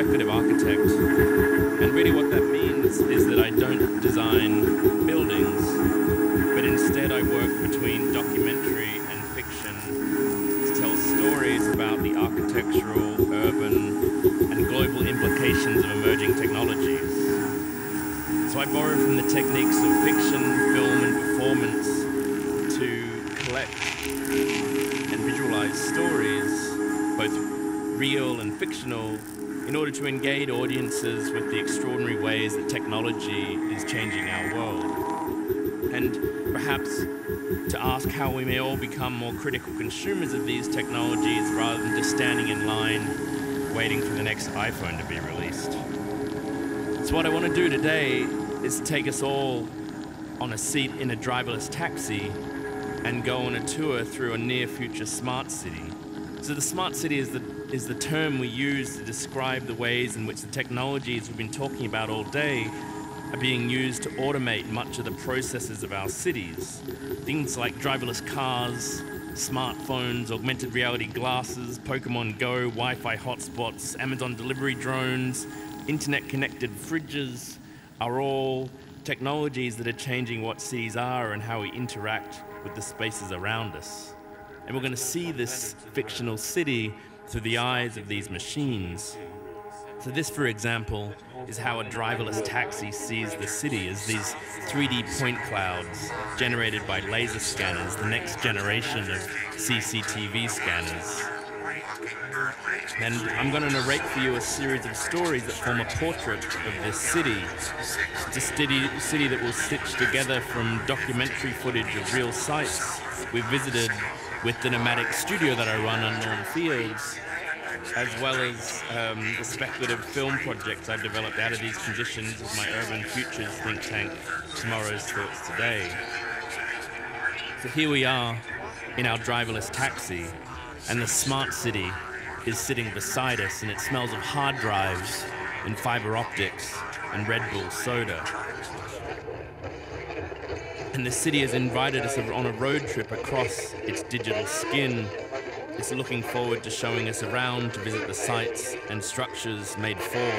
speculative architect, and really what that means is that I don't design buildings, but instead I work between documentary and fiction to tell stories about the architectural, urban, and global implications of emerging technologies. So I borrow from the techniques of fiction, film, and performance to collect and visualize stories, both real and fictional, in order to engage audiences with the extraordinary ways that technology is changing our world. And perhaps to ask how we may all become more critical consumers of these technologies rather than just standing in line waiting for the next iPhone to be released. So what I want to do today is take us all on a seat in a driverless taxi and go on a tour through a near-future smart city. So the smart city is the term we use to describe the ways in which the technologies we've been talking about all day are being used to automate much of the processes of our cities. Things like driverless cars, smartphones, augmented reality glasses, Pokemon Go, Wi-Fi hotspots, Amazon delivery drones, internet-connected fridges are all technologies that are changing what cities are and how we interact with the spaces around us. And we're going to see this fictional city through the eyes of these machines. So this, for example, is how a driverless taxi sees the city as these 3D point clouds generated by laser scanners, the next generation of CCTV scanners. And I'm going to narrate for you a series of stories that form a portrait of this city. It's a city that will stitch together from documentary footage of real sites we visited with the nomadic studio that I run on Lawn Fields, as well as the speculative film projects I've developed out of these conditions with my Urban Futures think tank, Tomorrow's Thoughts Today. So here we are in our driverless taxi, and the smart city is sitting beside us, and it smells of hard drives and fiber optics and Red Bull soda. And the city has invited us on a road trip across its digital skin. It's looking forward to showing us around to visit the sites and structures made for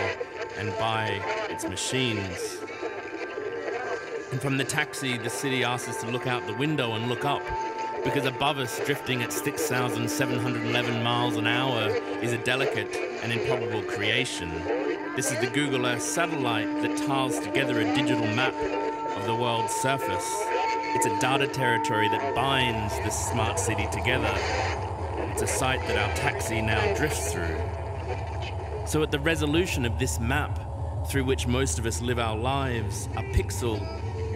and by its machines. And from the taxi, the city asks us to look out the window and look up, because above us, drifting at 6,711 miles an hour, is a delicate and improbable creation. This is the Google Earth satellite that tiles together a digital map of the world's surface. It's a data territory that binds this smart city together. It's a site that our taxi now drifts through. So at the resolution of this map, through which most of us live our lives, a pixel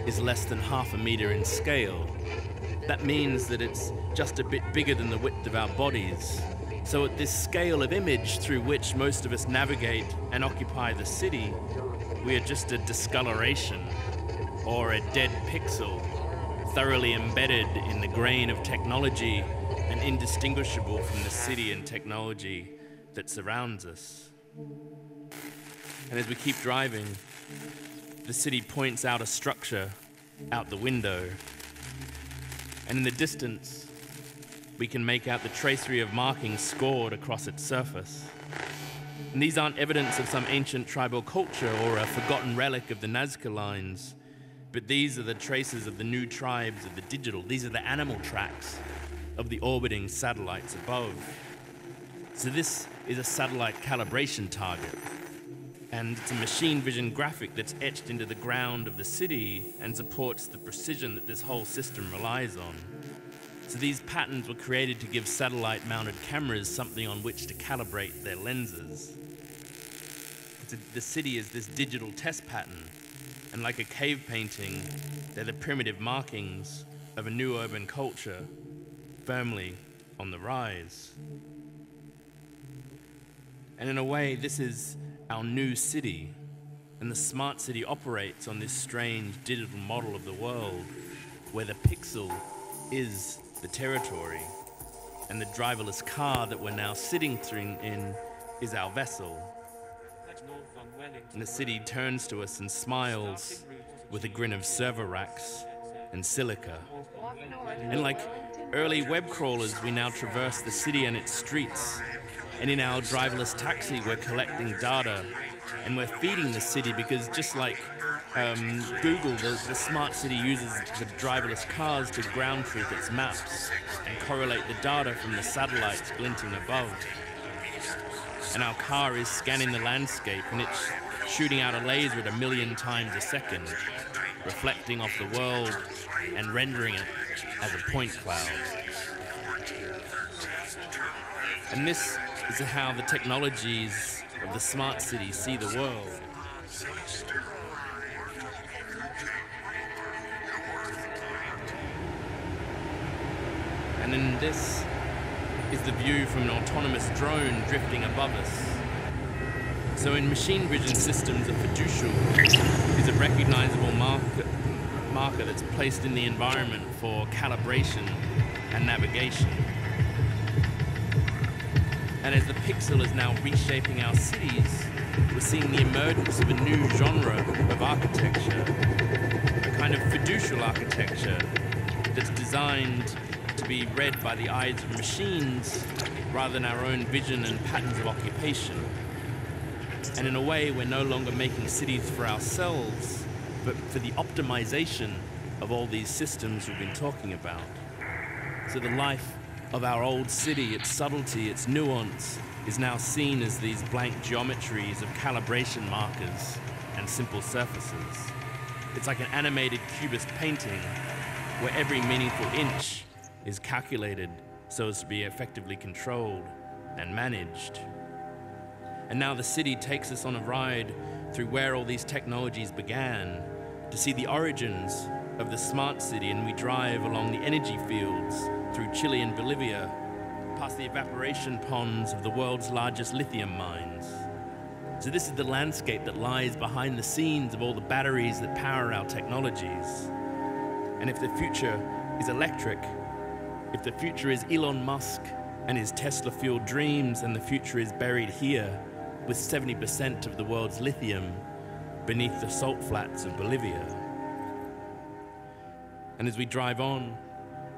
is less than 0.5 meter in scale. That means that it's just a bit bigger than the width of our bodies. So at this scale of image through which most of us navigate and occupy the city, we are just a discoloration or a dead pixel, thoroughly embedded in the grain of technology and indistinguishable from the city and technology that surrounds us. And as we keep driving, the city points out a structure out the window. And in the distance, we can make out the tracery of markings scored across its surface. And these aren't evidence of some ancient tribal culture or a forgotten relic of the Nazca lines, but these are the traces of the new tribes of the digital. These are the animal tracks of the orbiting satellites above. So this is a satellite calibration target, and it's a machine vision graphic that's etched into the ground of the city and supports the precision that this whole system relies on. So these patterns were created to give satellite-mounted cameras something on which to calibrate their lenses. The city is this digital test pattern, and like a cave painting, they're the primitive markings of a new urban culture firmly on the rise. And in a way, this is our new city, and the smart city operates on this strange digital model of the world where the pixel is the territory and the driverless car that we're now sitting in is our vessel. And the city turns to us and smiles with a grin of server racks and silica. And like early web crawlers, we now traverse the city and its streets, And in our driverless taxi, we're collecting data and we're feeding the city, because just like Google, the smart city uses the driverless cars to ground truth its maps and correlate the data from the satellites glinting above. And our car is scanning the landscape, and it's shooting out a laser at 1 million times a second, reflecting off the world and rendering it as a point cloud. And this is how the technologies of the smart city see the world. And then this is the view from an autonomous drone drifting above us. So in machine vision systems, a fiducial is a recognizable marker that's placed in the environment for calibration and navigation. And as the pixel is now reshaping our cities, we're seeing the emergence of a new genre of architecture, a kind of fiducial architecture that's designed to be read by the eyes of machines rather than our own vision and patterns of occupation. And in a way, we're no longer making cities for ourselves, but for the optimization of all these systems we've been talking about. So the life of our old city, its subtlety, its nuance, is now seen as these blank geometries of calibration markers and simple surfaces. It's like an animated cubist painting where every meaningful inch is calculated so as to be effectively controlled and managed. And now the city takes us on a ride through where all these technologies began to see the origins of the smart city, and we drive along the energy fields through Chile and Bolivia, past the evaporation ponds of the world's largest lithium mines. So this is the landscape that lies behind the scenes of all the batteries that power our technologies. And if the future is electric, if the future is Elon Musk and his Tesla-fueled dreams, and the future is buried here with 70% of the world's lithium beneath the salt flats of Bolivia. And as we drive on,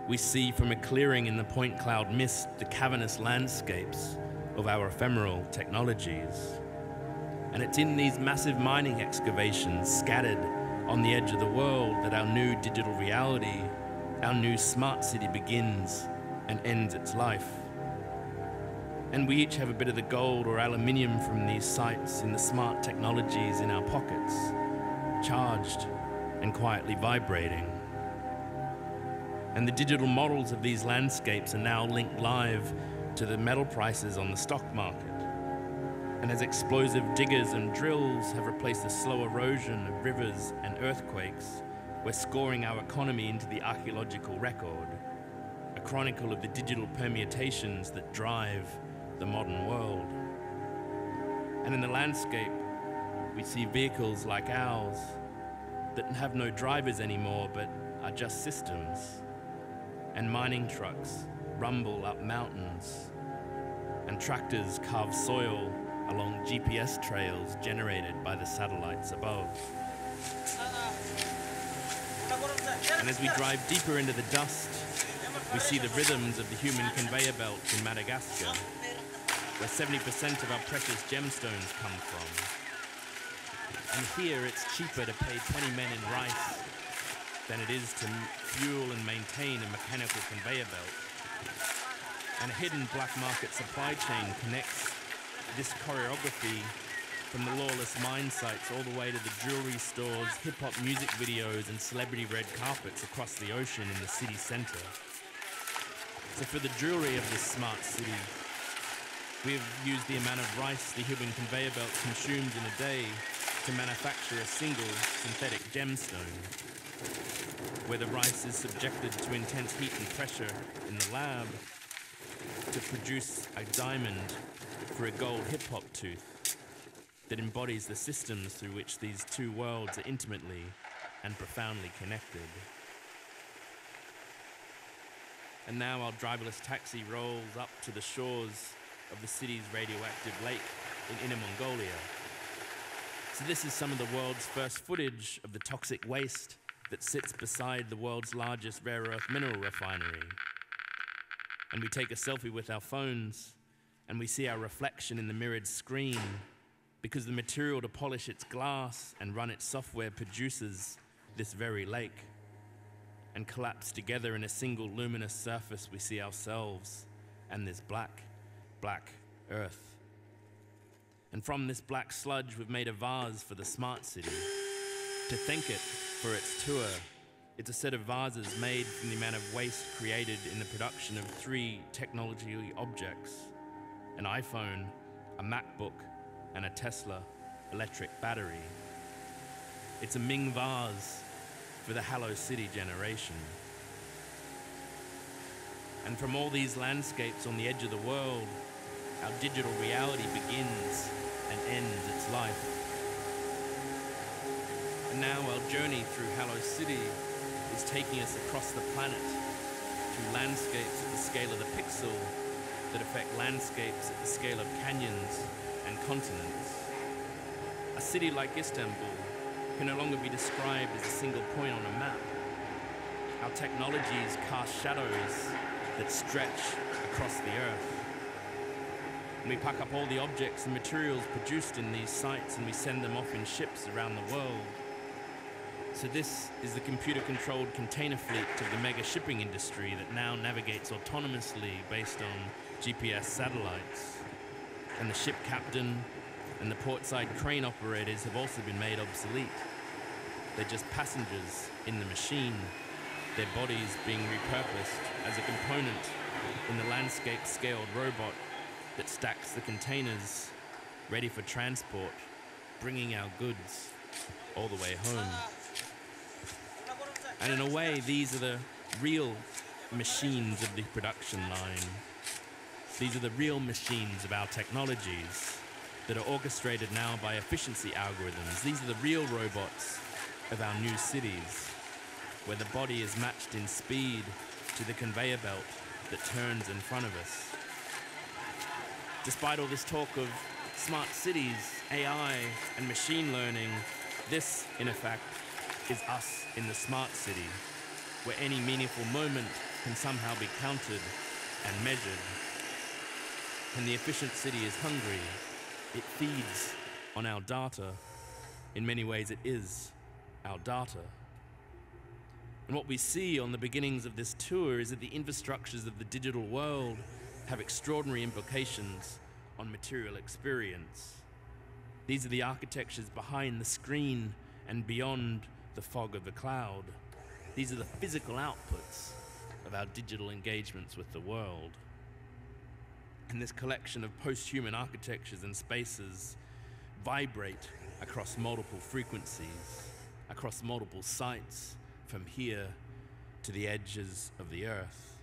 we see from a clearing in the point cloud mist the cavernous landscapes of our ephemeral technologies. And it's in these massive mining excavations scattered on the edge of the world that our new digital reality, our new smart city begins and ends its life. And we each have a bit of the gold or aluminium from these sites in the smart technologies in our pockets, charged and quietly vibrating. And the digital models of these landscapes are now linked live to the metal prices on the stock market. And as explosive diggers and drills have replaced the slow erosion of rivers and earthquakes, we're scoring our economy into the archaeological record, a chronicle of the digital permutations that drive the modern world. And in the landscape, we see vehicles like ours that have no drivers anymore, but are just systems. And mining trucks rumble up mountains, and tractors carve soil along GPS trails generated by the satellites above. And as we drive deeper into the dust, we see the rhythms of the human conveyor belts in Madagascar, where 70% of our precious gemstones come from. And here it's cheaper to pay 20 men in rice than it is to fuel and maintain a mechanical conveyor belt. And a hidden black market supply chain connects this choreography from the lawless mine sites all the way to the jewelry stores, hip-hop music videos, and celebrity red carpets across the ocean in the city center. So for the jewelry of this smart city, we have used the amount of rice the human conveyor belt consumes in a day to manufacture a single synthetic gemstone, where the rice is subjected to intense heat and pressure in the lab to produce a diamond for a gold hip-hop tooth that embodies the systems through which these two worlds are intimately and profoundly connected. And now our driverless taxi rolls up to the shores of the city's radioactive lake in Inner Mongolia. So this is some of the world's first footage of the toxic waste that sits beside the world's largest rare earth mineral refinery. And we take a selfie with our phones and we see our reflection in the mirrored screen because the material to polish its glass and run its software produces this very lake. And collapsed together in a single luminous surface, we see ourselves and this black, black earth. And from this black sludge, we've made a vase for the smart city. To thank it for its tour, it's a set of vases made from the amount of waste created in the production of 3 technology objects: an iPhone, a MacBook, and a Tesla electric battery. It's a Ming vase for the Hello City generation. And from all these landscapes on the edge of the world, our digital reality begins and ends its life. And now our journey through Hello City is taking us across the planet through landscapes at the scale of the pixel that affect landscapes at the scale of canyons and continents. A city like Istanbul can no longer be described as a single point on a map. Our technologies cast shadows that stretch across the earth. And we pack up all the objects and materials produced in these sites and we send them off in ships around the world. So this is the computer-controlled container fleet of the mega shipping industry that now navigates autonomously based on GPS satellites. And the ship captain and the portside crane operators have also been made obsolete. They're just passengers in the machine, their bodies being repurposed as a component in the landscape-scaled robot that stacks the containers ready for transport, bringing our goods all the way home. And in a way, these are the real machines of the production line. These are the real machines of our technologies that are orchestrated now by efficiency algorithms. These are the real robots of our new cities, where the body is matched in speed to the conveyor belt that turns in front of us. Despite all this talk of smart cities, AI, and machine learning, this, in effect, is us in the smart city, where any meaningful moment can somehow be counted and measured. And the efficient city is hungry. It feeds on our data. In many ways, it is our data. And what we see on the beginnings of this tour is that the infrastructures of the digital world have extraordinary implications on material experience. These are the architectures behind the screen and beyond the fog of the cloud. These are the physical outputs of our digital engagements with the world. And this collection of post-human architectures and spaces vibrate across multiple frequencies, across multiple sites, from here to the edges of the earth.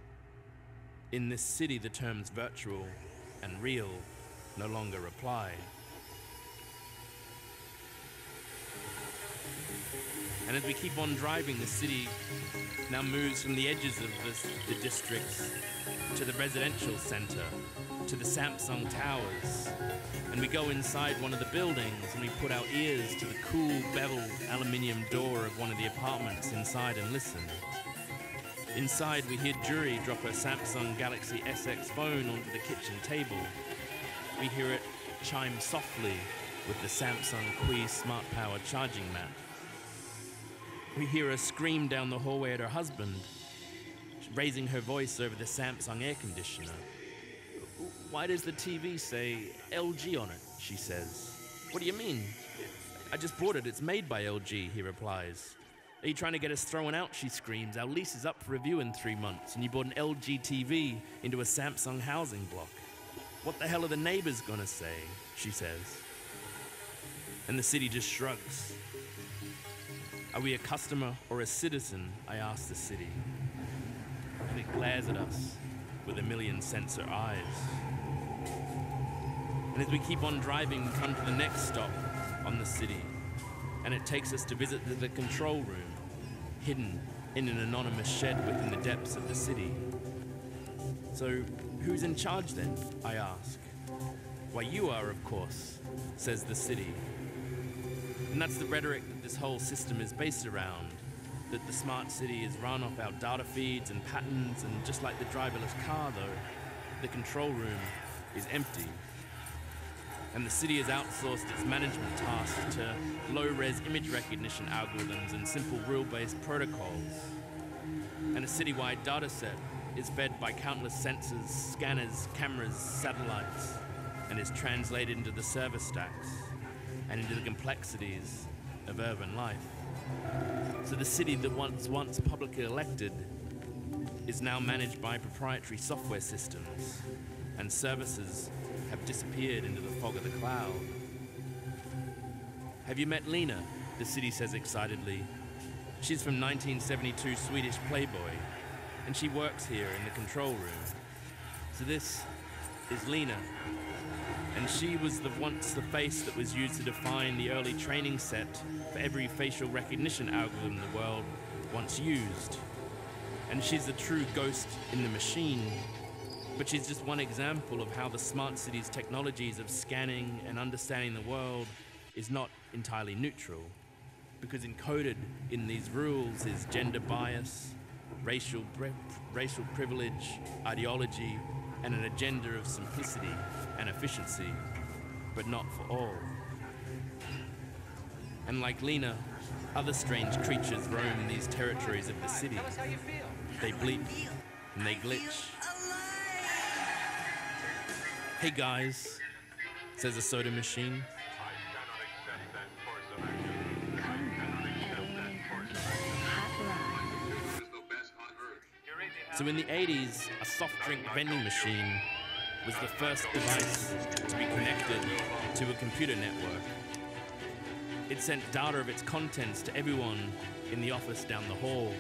In this city, the terms virtual and real no longer apply. And as we keep on driving, the city now moves from the edges of the districts to the residential center, to the Samsung towers. And we go inside one of the buildings and we put our ears to the cool beveled aluminium door of one of the apartments inside and listen. Inside we hear Jury drop her Samsung Galaxy SX phone onto the kitchen table. We hear it chime softly with the Samsung Qi Smart Power charging mat. We hear her scream down the hallway at her husband, raising her voice over the Samsung air conditioner. "Why does the TV say LG on it?" she says. "What do you mean?" "I just bought it, it's made by LG," he replies. "Are you trying to get us thrown out?" she screams. "Our lease is up for review in 3 months, and you bought an LG TV into a Samsung housing block. What the hell are the neighbors gonna say?" she says. And the city just shrugs. Are we a customer or a citizen? I ask the city. And it glares at us with a million sensor eyes. And as we keep on driving, we come to the next stop on the city. And it takes us to visit the control room, hidden in an anonymous shed within the depths of the city. "So, who's in charge then?" I ask. "Why, you are, of course," says the city. And that's the rhetoric that this whole system is based around, that the smart city is run off our data feeds and patterns, and just like the driverless car though, the control room is empty. And the city has outsourced its management tasks to low-res image recognition algorithms and simple rule-based protocols. And a citywide data set is fed by countless sensors, scanners, cameras, satellites, and is translated into the server stacks and into the complexities of urban life. So the city that was once publicly elected is now managed by proprietary software systems, and services have disappeared into the fog of the cloud. Have you met Lena? The city says excitedly. She's from 1972 Swedish Playboy, and she works here in the control room. So this is Lena, and she was once the face that was used to define the early training set for every facial recognition algorithm the world once used. And she's the true ghost in the machine, but she's just one example of how the smart city's technologies of scanning and understanding the world is not entirely neutral, because encoded in these rules is gender bias, racial privilege, ideology, and an agenda of simplicity and efficiency, but not for all. And like Lena, other strange creatures roam these territories of the city. They bleep and they glitch. Hey guys, says a soda machine. So in the 80s, a soft drink vending machine was the first device to be connected to a computer network. It sent data of its contents to everyone in the office down the hall.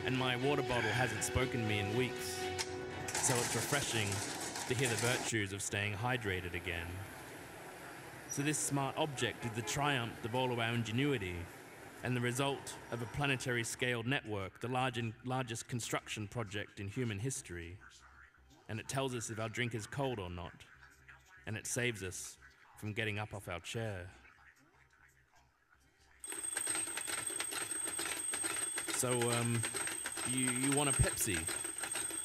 And my water bottle hasn't spoken to me in weeks, so it's refreshing to hear the virtues of staying hydrated again. So this smart object is the triumph of all of our ingenuity and the result of a planetary scaled network, the largest construction project in human history. And it tells us if our drink is cold or not, and it saves us from getting up off our chair. So, you want a Pepsi?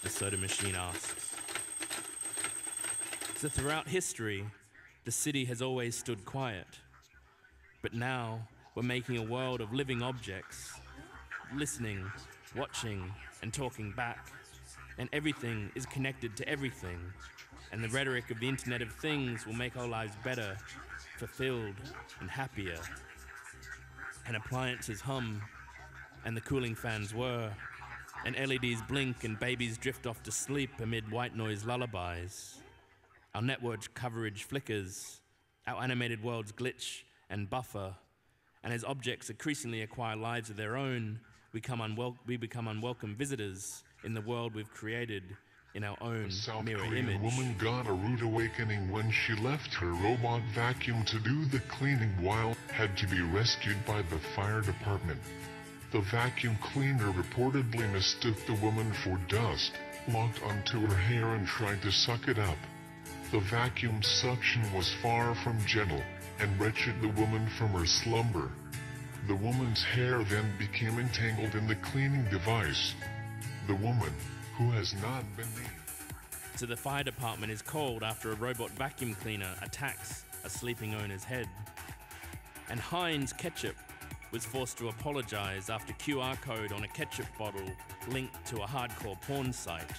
The soda machine asks. So throughout history, the city has always stood quiet. But now, we're making a world of living objects, listening, watching, and talking back. And everything is connected to everything. And the rhetoric of the Internet of Things will make our lives better, fulfilled, and happier. And appliances hum, and the cooling fans whir, and LEDs blink and babies drift off to sleep amid white noise lullabies. Our network coverage flickers, our animated worlds glitch and buffer, and as objects increasingly acquire lives of their own, we become unwelcome visitors in the world we've created in our own mirror image. A South Korean woman got a rude awakening when she left her robot vacuum to do the cleaning while had to be rescued by the fire department. The vacuum cleaner reportedly mistook the woman for dust, locked onto her hair and tried to suck it up. The vacuum suction was far from gentle, and wrenched the woman from her slumber. The woman's hair then became entangled in the cleaning device. The woman, who has not been named. So the fire department is called after a robot vacuum cleaner attacks a sleeping owner's head. And Heinz Ketchup was forced to apologize after QR code on a ketchup bottle linked to a hardcore porn site.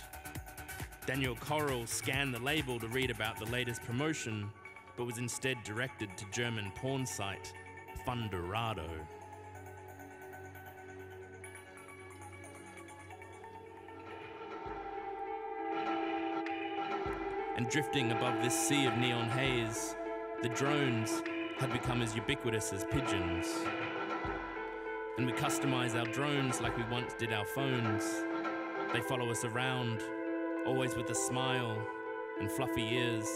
Daniel Corral scanned the label to read about the latest promotion, but was instead directed to German porn site Fundorado. And drifting above this sea of neon haze, the drones had become as ubiquitous as pigeons. And we customize our drones like we once did our phones. They follow us around, always with a smile and fluffy ears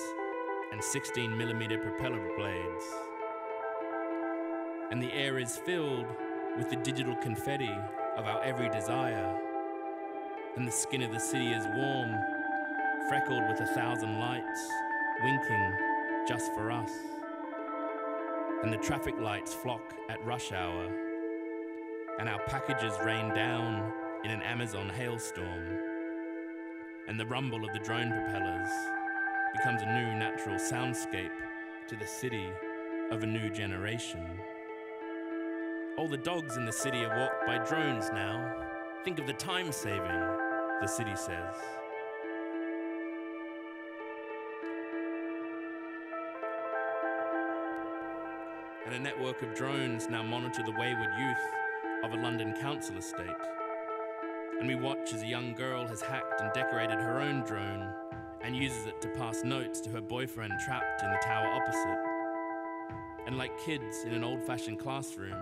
and 16mm propeller blades. And the air is filled with the digital confetti of our every desire. And the skin of the city is warm, freckled with 1,000 lights, winking just for us. And the traffic lights flock at rush hour, and our packages rain down in an Amazon hailstorm. And the rumble of the drone propellers becomes a new natural soundscape to the city of a new generation. All the dogs in the city are walked by drones now. Think of the time saving, the city says. And a network of drones now monitor the wayward youth of a London council estate. And we watch as a young girl has hacked and decorated her own drone and uses it to pass notes to her boyfriend trapped in the tower opposite. And like kids in an old-fashioned classroom,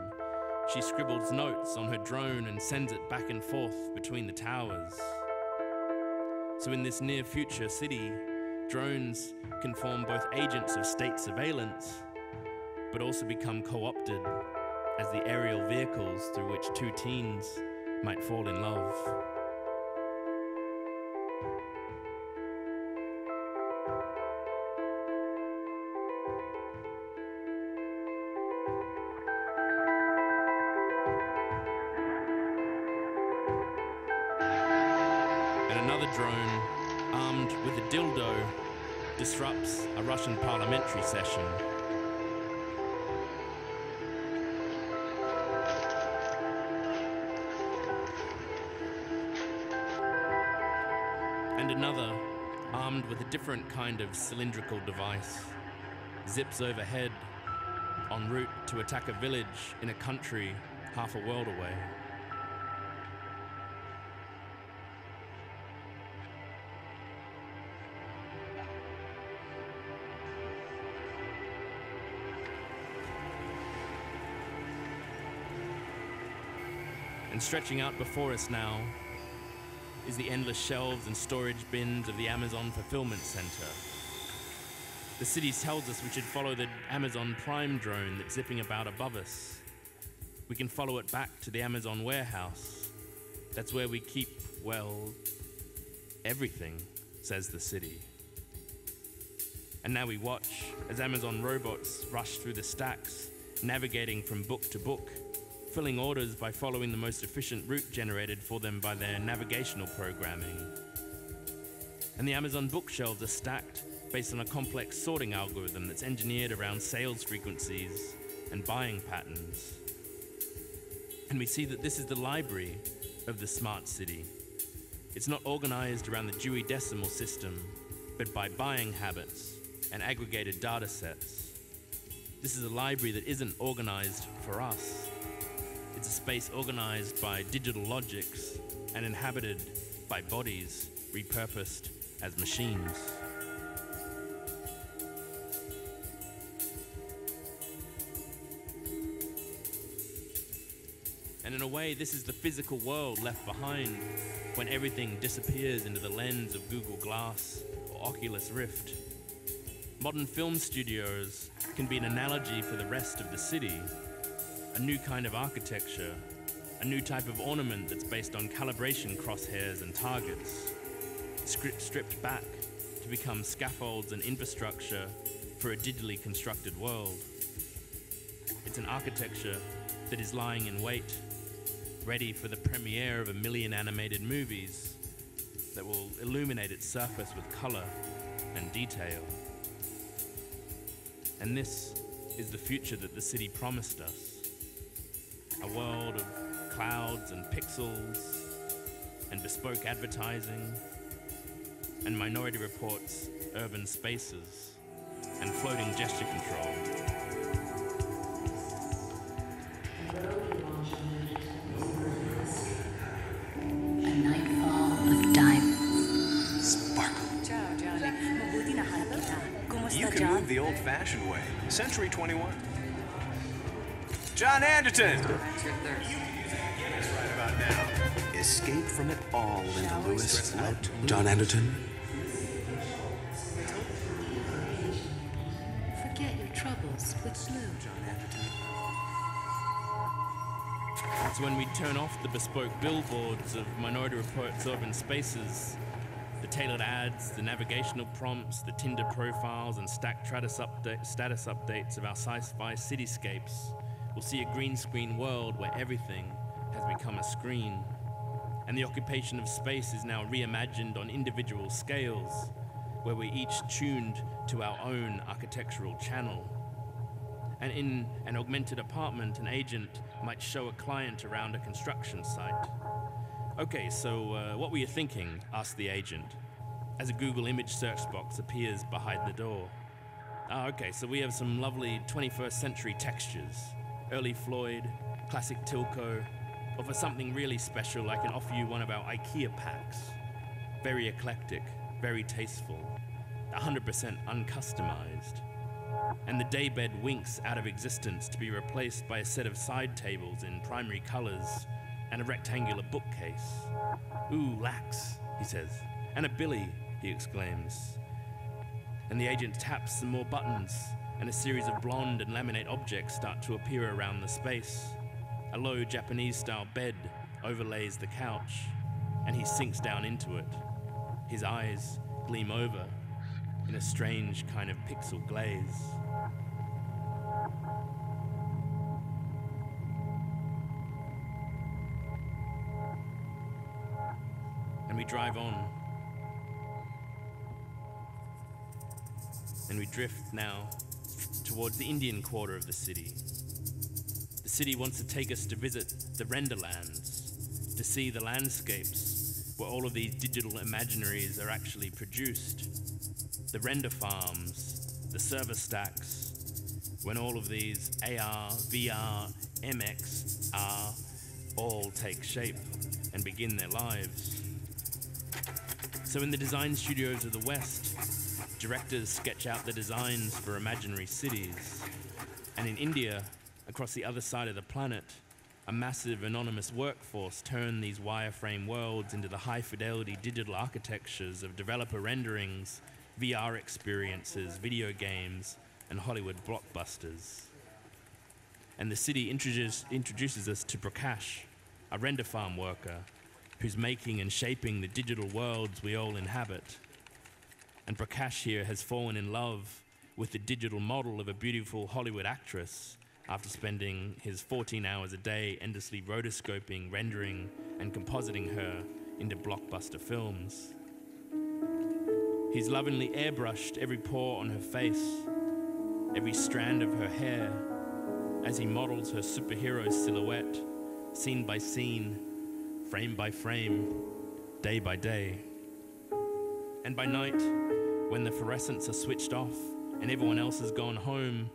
she scribbles notes on her drone and sends it back and forth between the towers. So in this near-future city, drones can form both agents of state surveillance, but also become co-opted as the aerial vehicles through which two teens might fall in love. And another drone, armed with a dildo, disrupts a Russian parliamentary session. And another, armed with a different kind of cylindrical device, zips overhead en route to attack a village in a country half a world away. And stretching out before us now is the endless shelves and storage bins of the Amazon fulfillment center. The city tells us we should follow the Amazon Prime drone that's zipping about above us. We can follow it back to the Amazon warehouse. That's where we keep, well, everything, says the city. And now we watch as Amazon robots rush through the stacks, navigating from book to book, filling orders by following the most efficient route generated for them by their navigational programming. And the Amazon bookshelves are stacked based on a complex sorting algorithm that's engineered around sales frequencies and buying patterns. And we see that this is the library of the smart city. It's not organized around the Dewey Decimal System, but by buying habits and aggregated data sets. This is a library that isn't organized for us. It's a space organized by digital logics and inhabited by bodies repurposed as machines. And in a way, this is the physical world left behind when everything disappears into the lens of Google Glass or Oculus Rift. Modern film studios can be an analogy for the rest of the city. A new kind of architecture, a new type of ornament that's based on calibration crosshairs and targets, stripped back to become scaffolds and infrastructure for a digitally constructed world. It's an architecture that is lying in wait, ready for the premiere of 1 million animated movies that will illuminate its surface with color and detail. And this is the future that the city promised us. A world of clouds and pixels and bespoke advertising and Minority Report's urban spaces and floating gesture control. A nightfall of diamonds. Sparkle. You can move the old-fashioned way. Century 21. John Anderton! Right about now. Escape from it all into Lewis. John Anderton. Forget your troubles with Slew. John Anderton. So when we turn off the bespoke billboards of Minority Report's urban spaces, the tailored ads, the navigational prompts, the Tinder profiles, and stacked status updates of our sci-fi cityscapes, we'll see a green screen world where everything has become a screen. And the occupation of space is now reimagined on individual scales, where we're each tuned to our own architectural channel. And in an augmented apartment, an agent might show a client around a construction site. Okay, so what were you thinking? Asked the agent, as a Google image search box appears behind the door. Okay, so we have some lovely 21st century textures. Early Floyd, classic Tilco, or for something really special, I can offer you one of our IKEA packs. Very eclectic, very tasteful, 100% uncustomized. And the daybed winks out of existence to be replaced by a set of side tables in primary colors and a rectangular bookcase. Ooh, lax, he says. And a billy, he exclaims. And the agent taps some more buttons, and a series of blonde and laminate objects start to appear around the space. A low Japanese-style bed overlays the couch, and he sinks down into it. His eyes gleam over in a strange kind of pixel glaze. And we drive on. And we drift now towards the Indian quarter of the city. The city wants to take us to visit the renderlands, to see the landscapes where all of these digital imaginaries are actually produced. The render farms, the server stacks, when all of these AR, VR, MX, R all take shape and begin their lives. So in the design studios of the West, directors sketch out the designs for imaginary cities. And in India, across the other side of the planet, a massive anonymous workforce turn these wireframe worlds into the high-fidelity digital architectures of developer renderings, VR experiences, video games, and Hollywood blockbusters. And the city introduces us to Prakash, a render farm worker, who's making and shaping the digital worlds we all inhabit. And Prakash here has fallen in love with the digital model of a beautiful Hollywood actress after spending his 14 hours a day endlessly rotoscoping, rendering, and compositing her into blockbuster films. He's lovingly airbrushed every pore on her face, every strand of her hair, as he models her superhero silhouette, scene by scene, frame by frame, day by day. And by night, when the fluorescents are switched off and everyone else has gone home,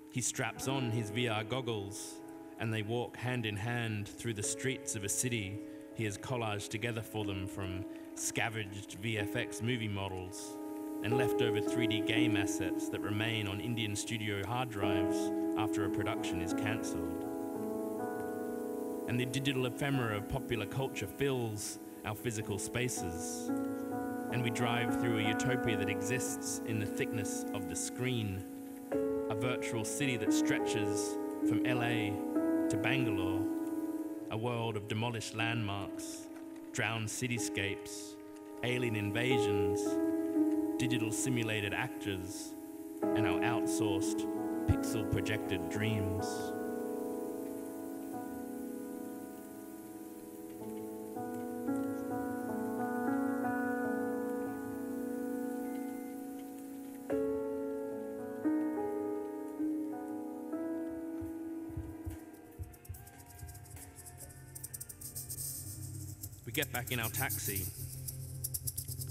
he straps on his VR goggles and they walk hand in hand through the streets of a city he has collaged together for them from scavenged VFX movie models and leftover 3D game assets that remain on Indian studio hard drives after a production is cancelled. And the digital ephemera of popular culture fills our physical spaces. And we drive through a utopia that exists in the thickness of the screen, a virtual city that stretches from LA to Bangalore, a world of demolished landmarks, drowned cityscapes, alien invasions, digital simulated actors, and our outsourced, pixel-projected dreams. We get back in our taxi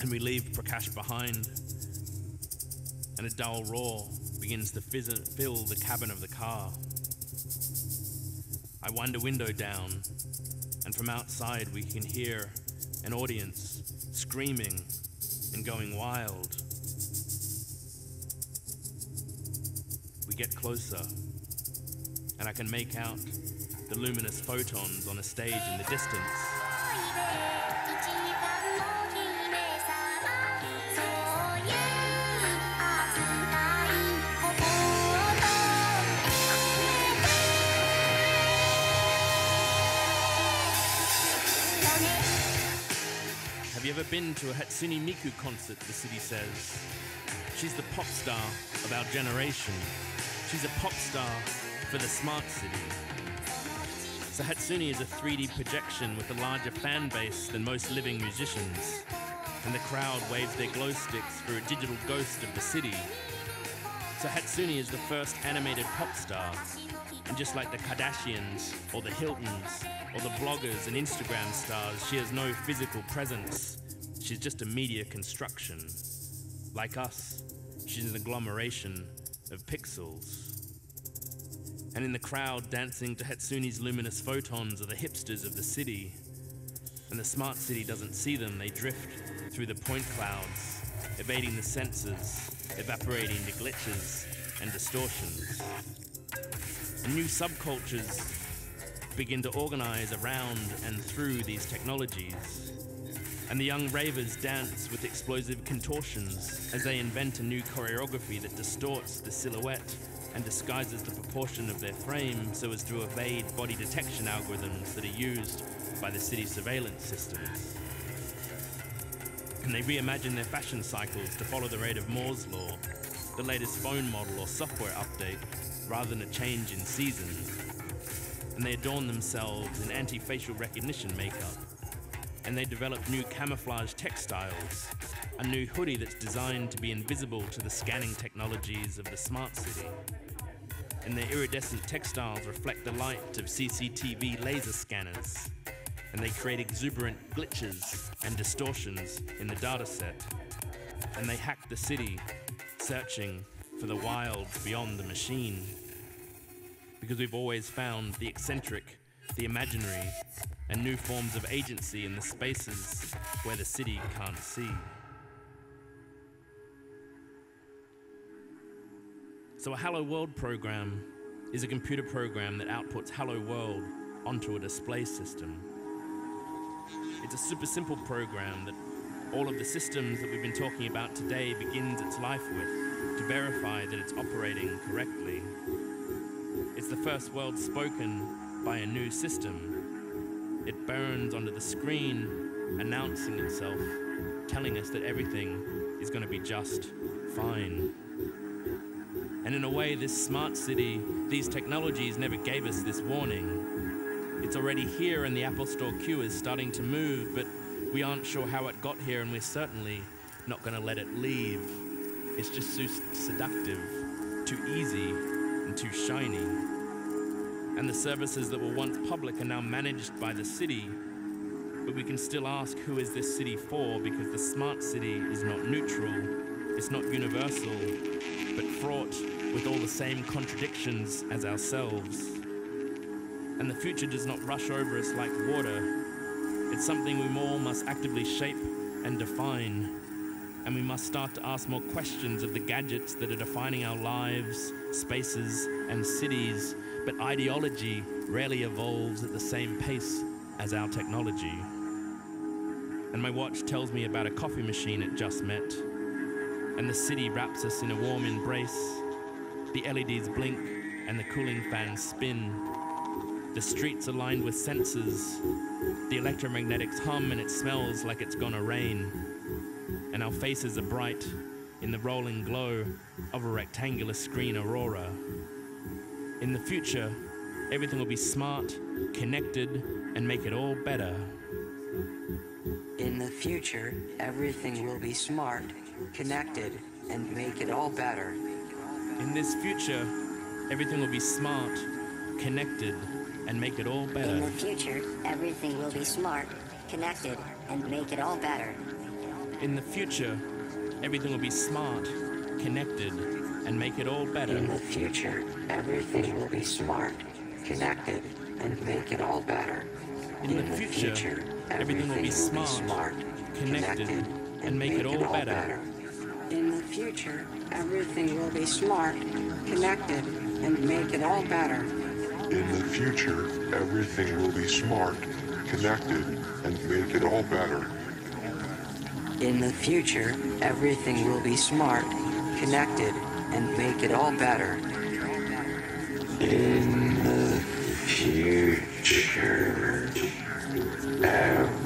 and we leave Prakash behind, and a dull roar begins to fill the cabin of the car. I wind a window down, and from outside we can hear an audience screaming and going wild. We get closer, and I can make out the luminous photons on a stage in the distance. Have you ever been to a Hatsune Miku concert, the city says? She's the pop star of our generation. She's a pop star for the smart city. So Hatsune is a 3D projection with a larger fan base than most living musicians. and the crowd waves their glow sticks for a digital ghost of the city. So Hatsune is the first animated pop star, and just like the Kardashians, or the Hiltons, or the bloggers and Instagram stars, she has no physical presence. She's just a media construction. Like us, she's an agglomeration of pixels. And in the crowd dancing to Hatsune's luminous photons are the hipsters of the city. And the smart city doesn't see them, they drift through the point clouds, evading the sensors, evaporating the glitches and distortions. And new subcultures begin to organize around and through these technologies. And the young ravers dance with explosive contortions as they invent a new choreography that distorts the silhouette and disguises the proportion of their frame so as to evade body detection algorithms that are used by the city surveillance systems. And they reimagine their fashion cycles to follow the rate of Moore's law, the latest phone model or software update, rather than a change in season. And they adorn themselves in anti-facial recognition makeup. And they develop new camouflage textiles, a new hoodie that's designed to be invisible to the scanning technologies of the smart city. And their iridescent textiles reflect the light of CCTV laser scanners. And they create exuberant glitches and distortions in the dataset. And they hack the city, searching for the wild beyond the machine. Because we've always found the eccentric, the imaginary, and new forms of agency in the spaces where the city can't see. So a Hello World program is a computer program that outputs Hello World onto a display system. It's a super simple program that all of the systems that we've been talking about today begins its life with to verify that it's operating correctly. It's the first word spoken by a new system. It burns onto the screen, announcing itself, telling us that everything is going to be just fine. And in a way, this smart city, these technologies never gave us this warning. It's already here and the Apple Store queue is starting to move, but we aren't sure how it got here, and we're certainly not going to let it leave. It's just too seductive, too easy, and too shiny. And the services that were once public are now managed by the city, but we can still ask, who is this city for? Because the smart city is not neutral, it's not universal, but fraught with all the same contradictions as ourselves. And the future does not rush over us like water. It's something we all must actively shape and define. And we must start to ask more questions of the gadgets that are defining our lives, spaces, and cities. But ideology rarely evolves at the same pace as our technology. And my watch tells me about a coffee machine it just met. And the city wraps us in a warm embrace. The LEDs blink and the cooling fans spin. The streets are lined with sensors. The electromagnetics hum and it smells like it's gonna rain. And our faces are bright in the rolling glow of a rectangular screen aurora. In the future, everything will be smart, connected, and make it all better. In the future, everything will be smart, connected, and make it all better. In this future, everything will be smart, connected, and make it all better. In the future, everything will be smart, connected, and make it all better. In the future, everything will be smart, connected, and make it all better. In the future, everything will be smart, connected, and make it all better. In the future, everything will be smart, connected, and make it all better. In the future, everything will be smart, connected, and make it all better. In the future, everything will be smart, connected, and make it all better. In the future, everything will be smart, connected, and make it all better. In the future, everything